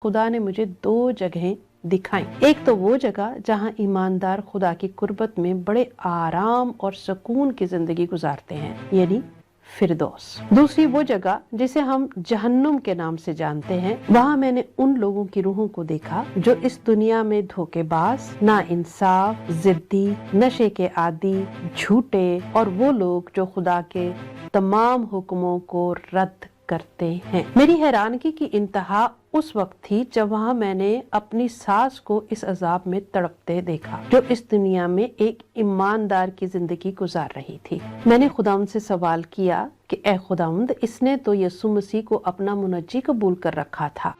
खुदा ने मुझे 2 जगहें दिखाई। एक तो वो जगह जहाँ ईमानदार खुदा की कुर्बत में बड़े आराम और सुकून की जिंदगी गुजारते हैं, यानी फिरदौस। दूसरी वो जगह जिसे हम जहन्नुम के नाम से जानते हैं। वहाँ मैंने उन लोगों की रूहों को देखा जो इस दुनिया में धोखेबाज, नाइंसाफ, जिद्दी, नशे के आदी, झूठे और वो लोग जो खुदा के तमाम हुक्मों को रद्द करते हैं। मेरी हैरानगी की इंतहा उस वक्त थी जब वहाँ मैंने अपनी सास को इस अजाब में तड़पते देखा जो इस दुनिया में एक ईमानदार की जिंदगी गुजार रही थी। मैंने खुदावंद से सवाल किया कि ए खुदावंद, इसने तो यीशु मसीह को अपना मुनज्जी कबूल कर रखा था।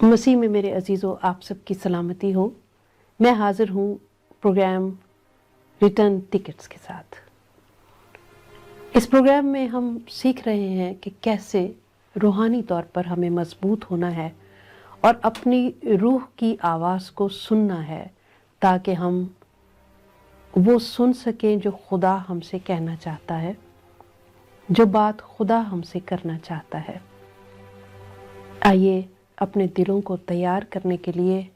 मसीह में मेरे अजीज़ों, आप सबकी सलामती हो। मैं हाजिर हूँ प्रोग्राम रिटर्न टिकट्स के साथ। इस प्रोग्राम में हम सीख रहे हैं कि कैसे रूहानी तौर पर हमें मजबूत होना है और अपनी रूह की आवाज़ को सुनना है ताकि हम वो सुन सकें जो खुदा हमसे कहना चाहता है, जो बात खुदा हमसे करना चाहता है। आइए अपने दिलों को तैयार करने के लिए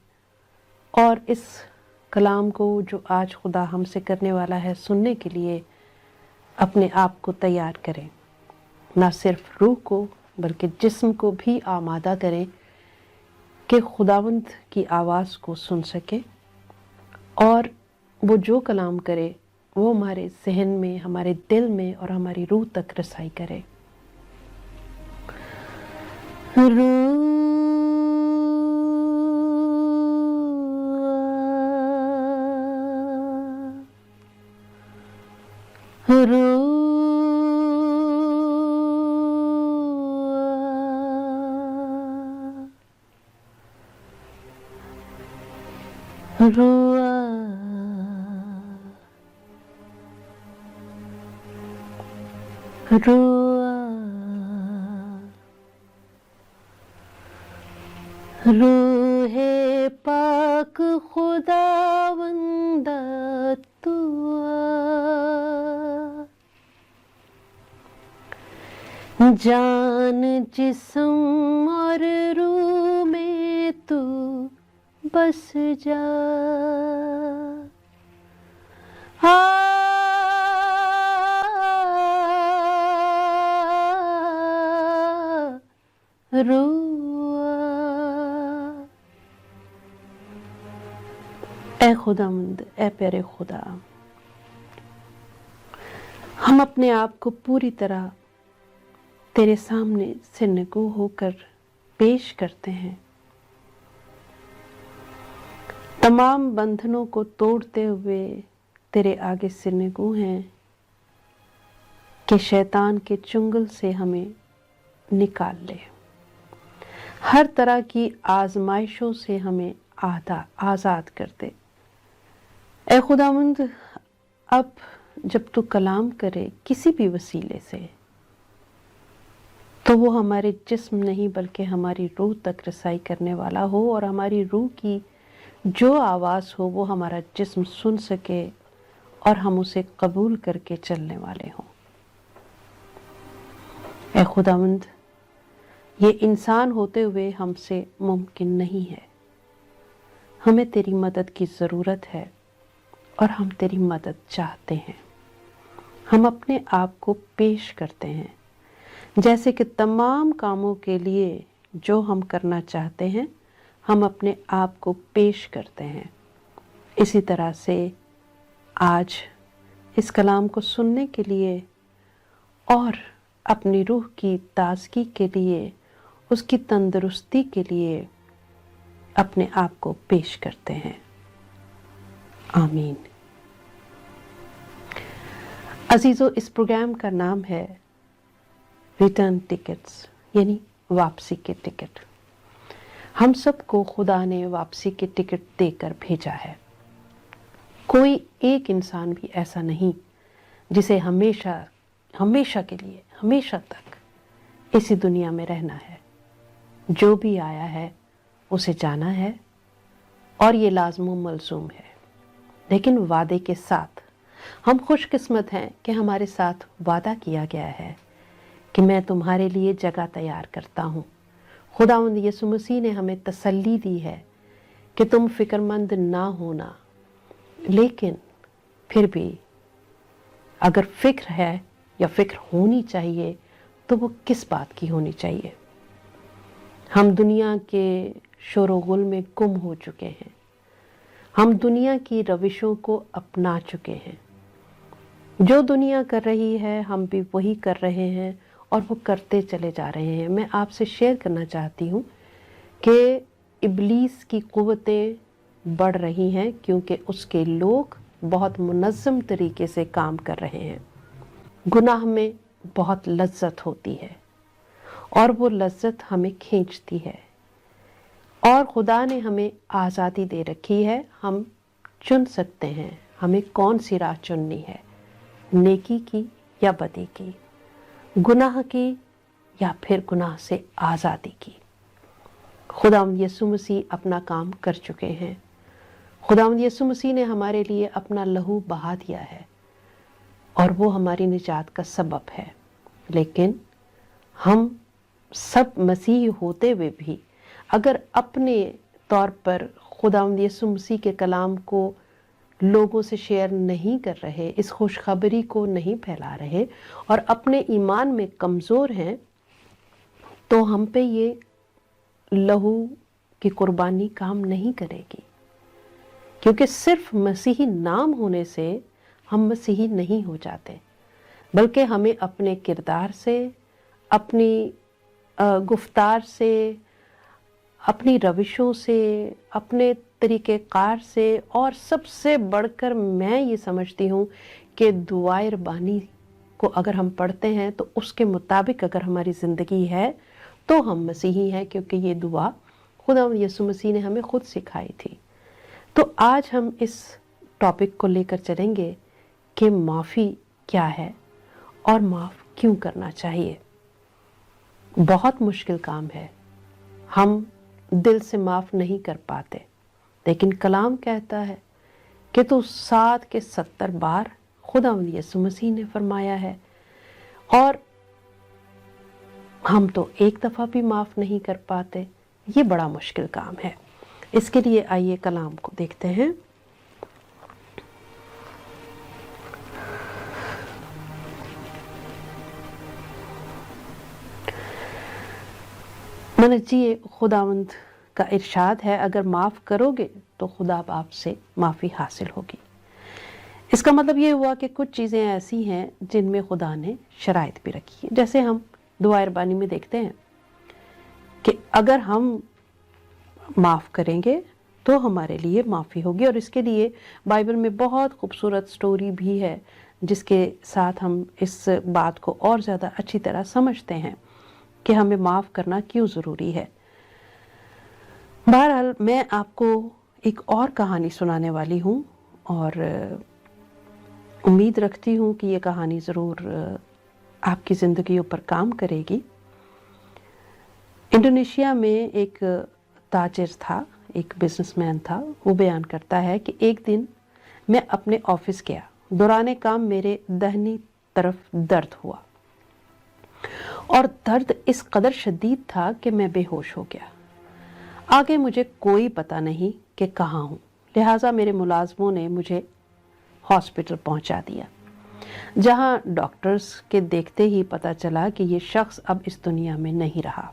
और इस कलाम को जो आज खुदा हमसे करने वाला है सुनने के लिए अपने आप को तैयार करें। ना सिर्फ रूह को बल्कि जिस्म को भी आमादा करें कि खुदावंद की आवाज़ को सुन सके और वो जो कलाम करे वो हमारे जहन में, हमारे दिल में और हमारी रूह तक रसाई करे। रूहे पाक खुदावंद तू आ, जान जिस्म और रूह में तू बस जा। ए खुदावंद, ए प्यारे खुदा, हम अपने आप को पूरी तरह तेरे सामने सिरनगू होकर पेश करते हैं। तमाम बंधनों को तोड़ते हुए तेरे आगे सिरनगू हैं कि शैतान के चुंगल से हमें निकाल ले, हर तरह की आजमाइशों से हमें आज़ाद कर दे। ए खुदावंद, अब जब तू कलाम करे किसी भी वसीले से तो वो हमारे जिस्म नहीं बल्कि हमारी रूह तक रसाई करने वाला हो और हमारी रूह की जो आवाज़ हो वो हमारा जिस्म सुन सके और हम उसे कबूल करके चलने वाले हों। ए खुदावंद, ये इंसान होते हुए हमसे मुमकिन नहीं है। हमें तेरी मदद की ज़रूरत है और हम तेरी मदद चाहते हैं। हम अपने आप को पेश करते हैं जैसे कि तमाम कामों के लिए जो हम करना चाहते हैं हम अपने आप को पेश करते हैं। इसी तरह से आज इस कलाम को सुनने के लिए और अपनी रूह की ताजगी के लिए, उसकी तंदुरुस्ती के लिए अपने आप को पेश करते हैं। आमीन। अजीजों, इस प्रोग्राम का नाम है रिटर्न टिकट्स, यानी वापसी के टिकट। हम सबको खुदा ने वापसी के टिकट देकर भेजा है। कोई एक इंसान भी ऐसा नहीं जिसे हमेशा हमेशा के लिए, हमेशा तक इसी दुनिया में रहना है। जो भी आया है उसे जाना है और ये लाज़िम मलज़ूम है। लेकिन वादे के साथ हम खुशकिस्मत हैं कि हमारे साथ वादा किया गया है कि मैं तुम्हारे लिए जगह तैयार करता हूँ। खुदावंद यीशु मसीह ने हमें तसल्ली दी है कि तुम फिक्रमंद ना होना, लेकिन फिर भी अगर फिक्र है या फिक्र होनी चाहिए तो वो किस बात की होनी चाहिए। हम दुनिया के शोरगुल में गुम हो चुके हैं, हम दुनिया की रविशों को अपना चुके हैं। जो दुनिया कर रही है हम भी वही कर रहे हैं और वो करते चले जा रहे हैं। मैं आपसे शेयर करना चाहती हूँ कि इब्लीस की कुव्वतें बढ़ रही हैं क्योंकि उसके लोग बहुत मुनज़्ज़म तरीके से काम कर रहे हैं। गुनाह में बहुत लज्जत होती है और वो लज्जत हमें खींचती है, और खुदा ने हमें आज़ादी दे रखी है। हम चुन सकते हैं हमें कौन सी राह चुननी है, नेकी की या बदी की, गुनाह की या फिर गुनाह से आज़ादी की। खुदावंद यीशु मसीह अपना काम कर चुके हैं। खुदावंद यीशु मसीह ने हमारे लिए अपना लहू बहा दिया है और वो हमारी निजात का सबब है। लेकिन हम सब मसीह होते हुए भी अगर अपने तौर पर खुदावंद यीशु मसीह के कलाम को लोगों से शेयर नहीं कर रहे, इस खुशखबरी को नहीं फैला रहे और अपने ईमान में कमज़ोर हैं, तो हम पे ये लहू की कुर्बानी काम नहीं करेगी। क्योंकि सिर्फ मसीही नाम होने से हम मसीही नहीं हो जाते, बल्कि हमें अपने किरदार से, अपनी गुफ्तार से, अपनी रविशों से, अपने तरीक़ेकार से, और सबसे बढ़कर मैं ये समझती हूँ कि दुआए रब्बानी को अगर हम पढ़ते हैं तो उसके मुताबिक अगर हमारी ज़िंदगी है तो हम मसीही हैं, क्योंकि ये दुआ खुदावंद यीशु मसीह ने हमें खुद सिखाई थी। तो आज हम इस टॉपिक को लेकर चलेंगे कि माफ़ी क्या है और माफ़ क्यों करना चाहिए। बहुत मुश्किल काम है, हम दिल से माफ़ नहीं कर पाते, लेकिन कलाम कहता है कि तू 7 के 70 बार, खुदावंद यीशु मसीह ने फरमाया है, और हम तो एक दफ़ा भी माफ़ नहीं कर पाते। ये बड़ा मुश्किल काम है। इसके लिए आइए कलाम को देखते हैं। मन जी, खुदावंद का इरशाद है, अगर माफ़ करोगे तो खुदा बाप से माफ़ी हासिल होगी। इसका मतलब ये हुआ कि कुछ चीज़ें ऐसी हैं जिनमें खुदा ने शराइत भी रखी है। जैसे हम दुआ रब्बानी में देखते हैं कि अगर हम माफ़ करेंगे तो हमारे लिए माफ़ी होगी, और इसके लिए बाइबल में बहुत खूबसूरत स्टोरी भी है जिसके साथ हम इस बात को और ज़्यादा अच्छी तरह समझते हैं कि हमें माफ़ करना क्यों ज़रूरी है। बहरहाल मैं आपको एक और कहानी सुनाने वाली हूँ और उम्मीद रखती हूँ कि ये कहानी ज़रूर आपकी ज़िंदगियों पर काम करेगी। इंडोनेशिया में एक ताजिर था, एक बिजनेसमैन था। वो बयान करता है कि एक दिन मैं अपने ऑफिस गया, दौराने काम मेरे दाहिनी तरफ दर्द हुआ और दर्द इस कदर शदीद था कि मैं बेहोश हो गया। आगे मुझे कोई पता नहीं कि कहाँ हूँ, लिहाजा मेरे मुलाजमों ने मुझे हॉस्पिटल पहुँचा दिया, जहाँ डॉक्टर्स के देखते ही पता चला कि ये शख्स अब इस दुनिया में नहीं रहा।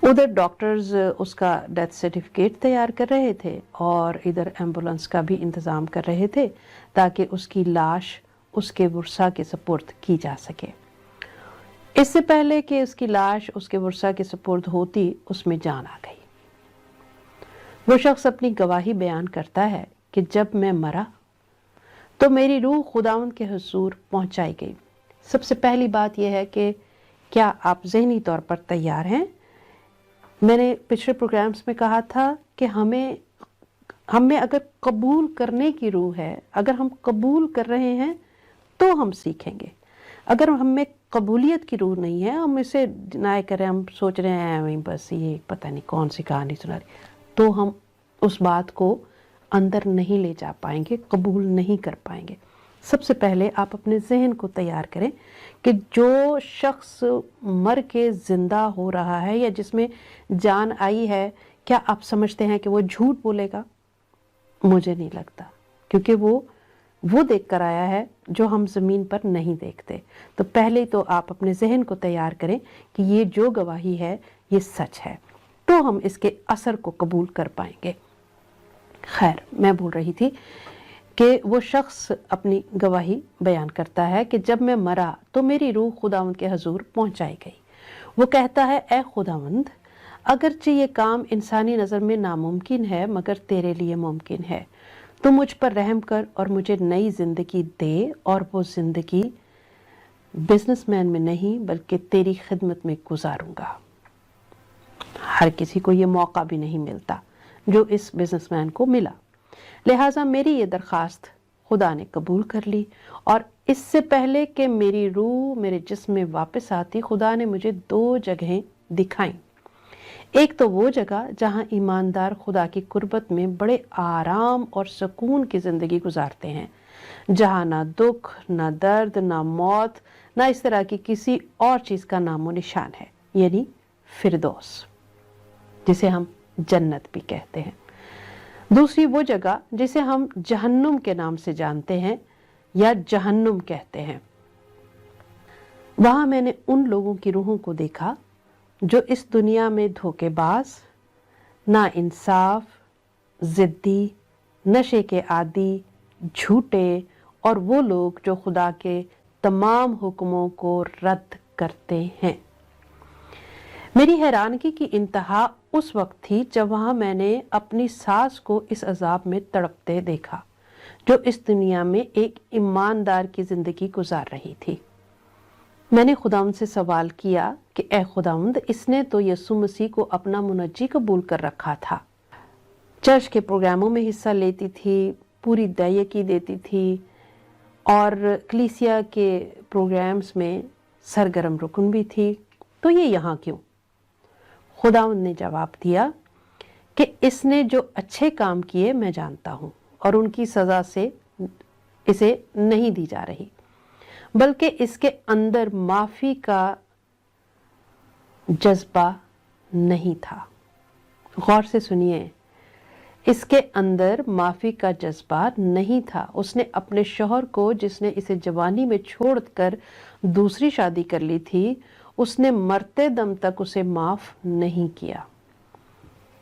उधर डॉक्टर्स उसका डेथ सर्टिफिकेट तैयार कर रहे थे और इधर एम्बुलेंस का भी इंतज़ाम कर रहे थे ताकि उसकी लाश उसके वर्सा के सुपुर्द की जा सके। इससे पहले कि उसकी लाश उसके वर्सा के सुपुर्द होती, उसमें जान आ गई। वो शख्स अपनी गवाही बयान करता है कि जब मैं मरा तो मेरी रूह खुदावंद के हुजूर पहुंचाई गई। सबसे पहली बात यह है कि क्या आप ज़हनी तौर पर तैयार हैं। मैंने पिछले प्रोग्राम्स में कहा था कि हमें अगर कबूल करने की रूह है, अगर हम कबूल कर रहे हैं تو हम सीखेंगे। अगर हम में कबूलियत की रूह नहीं है, हम इसे डिनाई करें, हम सोच रहे हैं वहीं बस ये पता नहीं कौन सी कहानी सुना रही, तो हम उस बात को अंदर नहीं ले जा पाएंगे, कबूल नहीं कर पाएंगे। सबसे पहले आप अपने जहन को तैयार करें कि जो शख्स मर के जिंदा हो रहा है या जिसमें जान आई है, क्या आप समझते हैं कि वो झूठ बोलेगा? मुझे नहीं लगता, क्योंकि वो देख कर आया है जो हम ज़मीन पर नहीं देखते। तो पहले तो आप अपने जहन को तैयार करें कि ये जो गवाही है ये सच है, तो हम इसके असर को कबूल कर पाएंगे। खैर, मैं बोल रही थी कि वो शख्स अपनी गवाही बयान करता है कि जब मैं मरा तो मेरी रूह खुदावंद के हजूर पहुंचाई गई। वो कहता है, ए खुदावंद, अगरचे ये काम इंसानी नज़र में नामुमकिन है मगर तेरे लिए मुमकिन है, तो मुझ पर रहम कर और मुझे नई ज़िंदगी दे, और वो ज़िंदगी बिजनेसमैन में नहीं बल्कि तेरी खिदमत में गुजारूंगा। हर किसी को ये मौका भी नहीं मिलता जो इस बिजनेसमैन को मिला, लिहाजा मेरी ये दरख्वास्त खुदा ने कबूल कर ली, और इससे पहले कि मेरी रूह मेरे जिस्म में वापस आती, खुदा ने मुझे 2 जगहें दिखाई। एक तो वो जगह जहां ईमानदार खुदा की कुर्बत में बड़े आराम और सुकून की ज़िंदगी गुजारते हैं, जहां ना दुख, ना दर्द, ना मौत, ना इस तरह की किसी और चीज़ का नामो निशान है, यानी फिरदौस, जिसे हम जन्नत भी कहते हैं। दूसरी वो जगह जिसे हम जहन्नुम के नाम से जानते हैं या जहन्नुम कहते हैं। वहां मैंने उन लोगों की रूहों को देखा जो इस दुनिया में धोखेबाज, नाइंसाफ, जिद्दी, नशे के आदी, झूठे, और वो लोग जो खुदा के तमाम हुक्मों को रद्द करते हैं। मेरी हैरानगी की इंतहा उस वक्त थी जब वहां मैंने अपनी सास को इस अजाब में तड़पते देखा जो इस दुनिया में एक ईमानदार की जिंदगी गुजार रही थी। मैंने खुदावंद से सवाल किया कि ए खुदावंद, इसने तो यीशु मसीह को अपना मुनज्जी कबूल कर रखा था, चर्च के प्रोग्रामों में हिस्सा लेती थी, पूरी दायकी देती थी, और कलीसिया के प्रोग्राम्स में सरगर्म रुकन भी थी, तो ये यहाँ क्यों? खुदावंद ने जवाब दिया कि इसने जो अच्छे काम किए मैं जानता हूँ, और उनकी सज़ा से इसे नहीं दी जा रही, बल्कि इसके अंदर माफ़ी का जज्बा नहीं था। गौर से सुनिए, इसके अंदर माफ़ी का जज्बा नहीं था। उसने अपने शौहर को, जिसने इसे जवानी में छोड़कर दूसरी शादी कर ली थी, उसने मरते दम तक उसे माफ़ नहीं किया,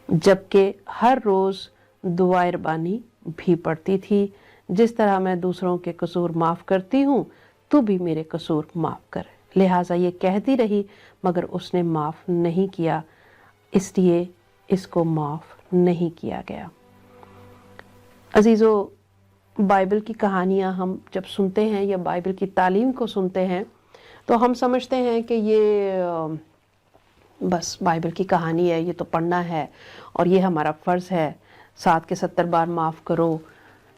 जबकि हर रोज़ दुआए रबानी भी पड़ती थी, जिस तरह मैं दूसरों के कसूर माफ़ करती हूँ, तू भी मेरे कसूर माफ़ कर। लिहाजा ये कहती रही, मगर उसने माफ़ नहीं किया, इसलिए इसको माफ़ नहीं किया गया। अजीज़ों, बाइबल की कहानियाँ हम जब सुनते हैं या बाइबल की तालीम को सुनते हैं तो हम समझते हैं कि ये बस बाइबल की कहानी है, ये तो पढ़ना है और ये हमारा फ़र्ज़ है, 7 के 70 बार माफ़ करो।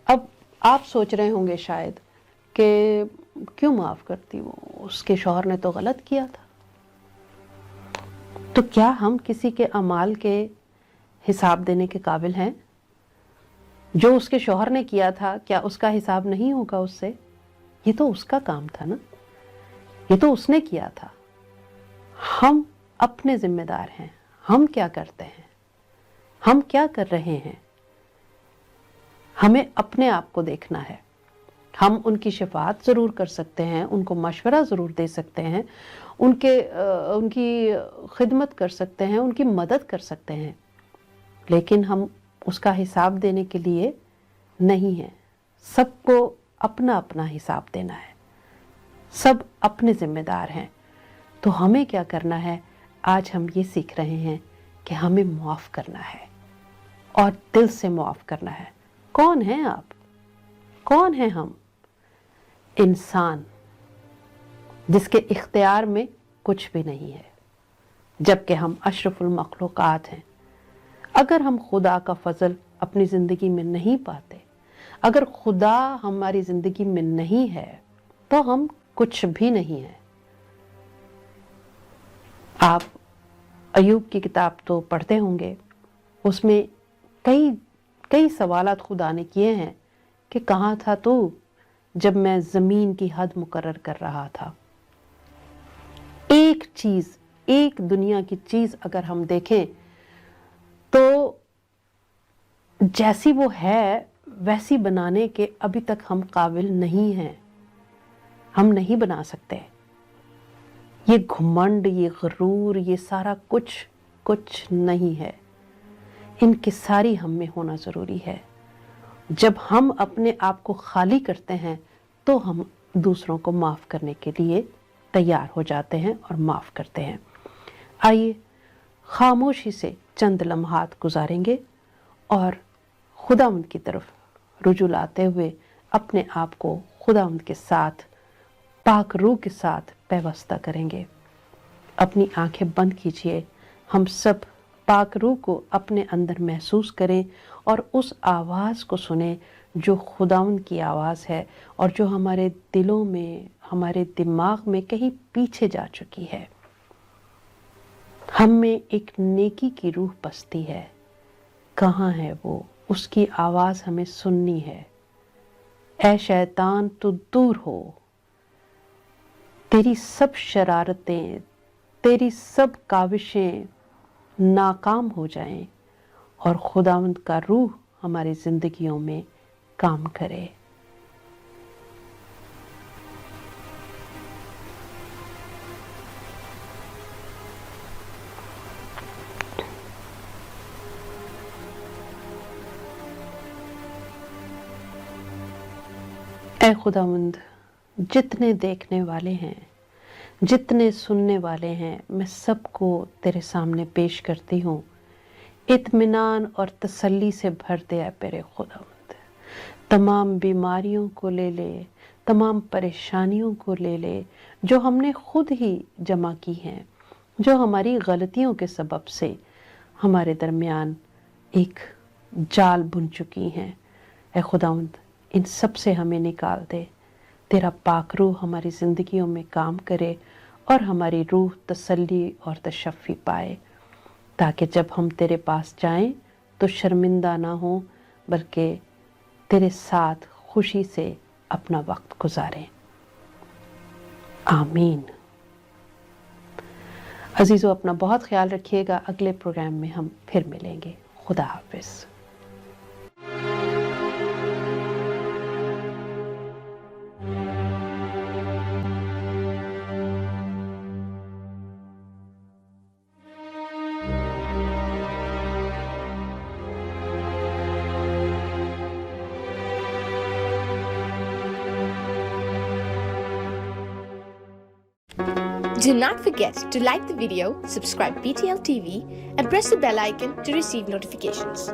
अब आप सोच रहे होंगे शायद कि क्यों माफ़ करती वो, उसके शौहर ने तो गलत किया था। तो क्या हम किसी के अमाल के हिसाब देने के काबिल हैं? जो उसके शौहर ने किया था, क्या उसका हिसाब नहीं होगा उससे? ये तो उसका काम था ना, ये तो उसने किया था। हम अपने जिम्मेदार हैं। हम क्या करते हैं, हम क्या कर रहे हैं, हमें अपने आप को देखना है। हम उनकी शफाअत ज़रूर कर सकते हैं, उनको मशवरा ज़रूर दे सकते हैं, उनकी खिदमत कर सकते हैं, उनकी मदद कर सकते हैं, लेकिन हम उसका हिसाब देने के लिए नहीं है। सबको अपना अपना हिसाब देना है, सब अपने जिम्मेदार हैं। तो हमें क्या करना है? आज हम ये सीख रहे हैं कि हमें मुआफ़ करना है और दिल से मुआफ़ करना है। कौन हैं आप? कौन हैं हम? इंसान जिसके इख्तियार में कुछ भी नहीं है, जबकि हम अशरफुल मखलूक़ात हैं। अगर हम खुदा का फजल अपनी ज़िंदगी में नहीं पाते, अगर खुदा हमारी ज़िंदगी में नहीं है, तो हम कुछ भी नहीं है। आप अयूब की किताब तो पढ़ते होंगे, उसमें कई सवालात खुदा ने किए हैं कि कहाँ था तू जब मैं ज़मीन की हद मुकर्रर कर रहा था। एक चीज़, एक दुनिया की चीज़ अगर हम देखें तो जैसी वो है वैसी बनाने के अभी तक हम काबिल नहीं हैं, हम नहीं बना सकते। ये घुमंड, ये गरूर, ये सारा कुछ नहीं है। इनकी सारी हम में होना ज़रूरी है। जब हम अपने आप को खाली करते हैं तो हम दूसरों को माफ़ करने के लिए तैयार हो जाते हैं और माफ़ करते हैं। आइए खामोशी से चंद लम्हात गुजारेंगे और खुदावंद की तरफ रुजू लाते हुए अपने आप को खुदावंद के साथ, पाक रूह के साथ पैवस्ता करेंगे। अपनी आंखें बंद कीजिए, हम सब पाक रूह को अपने अंदर महसूस करें और उस आवाज़ को सुने जो खुदावंद की आवाज़ है और जो हमारे दिलों में, हमारे दिमाग में कहीं पीछे जा चुकी है। हम में एक नेकी की रूह बसती है, कहाँ है वो? उसकी आवाज़ हमें सुननी है। ऐ शैतान तू दूर हो, तेरी सब शरारतें, तेरी सब काविशें नाकाम हो जाएं और खुदावंद का रूह हमारी जिंदगियों में काम करे। ऐ खुदावंद, जितने देखने वाले हैं, जितने सुनने वाले हैं, मैं सबको तेरे सामने पेश करती हूँ। इत्मीनान और तसल्ली से भर दे मेरे खुदावंद। तमाम बीमारियों को ले ले, तमाम परेशानियों को ले ले जो हमने खुद ही जमा की हैं, जो हमारी गलतियों के सबब से हमारे दरमियान एक जाल बुन चुकी हैं। ऐ खुदावंद, इन सब से हमें निकाल दे। तेरा पाक रूह हमारी ज़िंदगियों में काम करे और हमारी रूह तसल्ली और तशफ़ी पाए, ताकि जब हम तेरे पास जाएं तो शर्मिंदा ना हो, बल्कि तेरे साथ खुशी से अपना वक्त गुजारें। आमीन। अजीज़ों, अपना बहुत ख्याल रखिएगा। अगले प्रोग्राम में हम फिर मिलेंगे। खुदा हाफिज़। Do not forget to like the video, subscribe PTL TV, and press the bell icon to receive notifications.